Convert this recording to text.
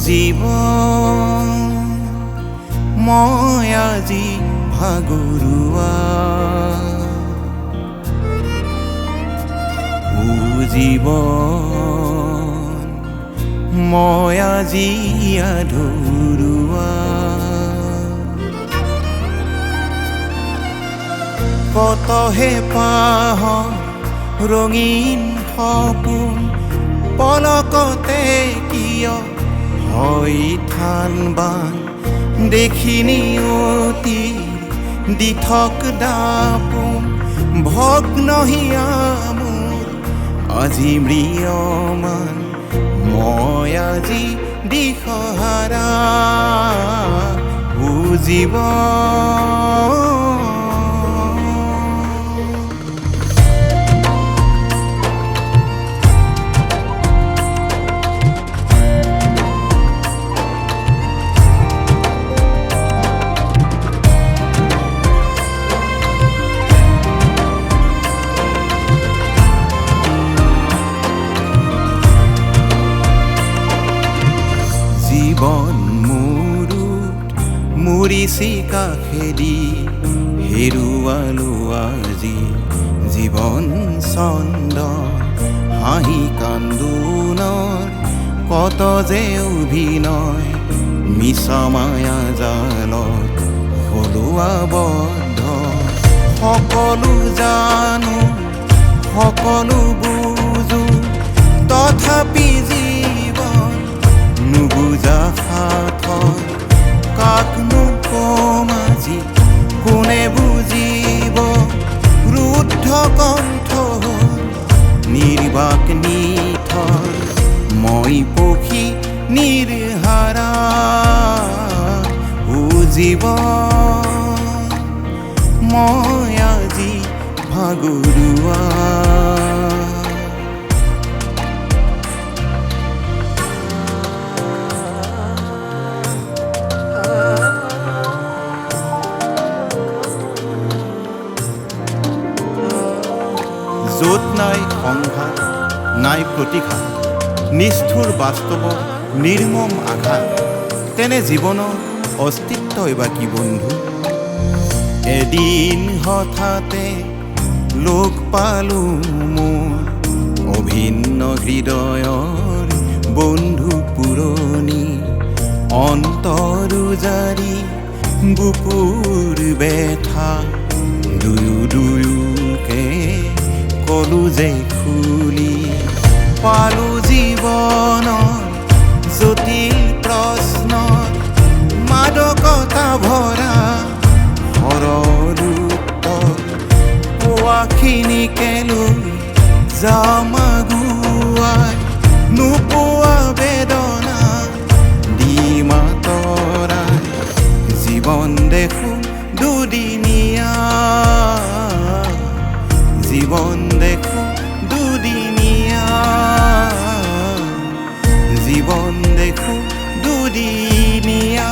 জীৱন মই আজি ভাগৰুৱা জীৱন মই আজি আধৰুৱা কতহে পাহৰ ৰঙীন সপোন পলকতে কিয় হয় থান বান দেখিনি অতি দিঠক দাপোন ভগ্ন হিয়া মোৰ আজি ম্ৰিয়মান মই আজি দিশহাৰা জীৱন জীৱন মূৰত মৰিছি কাষেদি হেৰুৱালো আজি জীৱন ছন্দ হাঁহি কান্দোনৰ কত যে অভিনয় মিছা মায়া জালত হলো আবদ্ধ সকলো জানো সকলো বুজো তথাপি নুবুজা সাথৰ কাকনো কম আজি কোনে বুজিব ৰুদ্ধ কণ্ঠ নিৰ্বাক নিথৰ মই পখী নিৰ্হাৰা জীৱন মই আজি ভাগৰুৱা য'ত নাই সংঘাত নাই প্ৰতিঘাত নিষ্ঠুৰ বাস্তৱ নিৰ্মম আঘাত তেনে জীৱনৰ অস্তিত্বই বা কি বন্ধু এদিন হঠাতে লগ পালো মোৰ অভিন্ন হৃদয়ৰ বন্ধু পুৰণি অন্তৰু জাৰি বুকুৰ বেথা দুয়োকে কলো যে খুলি পালো জীৱনৰ জটিল প্ৰশ্নৰ মাদকতা ভৰা সৰল উত্তৰ পোৱাখিনিকে লৈ যাম আগুৱাই নোপোৱা বেদনা দিম আঁতৰাই জীৱন দেখো দুদিনীয়া জীৱন দেখো দুদিনীয়া জীৱন দেখো দুদিনীয়া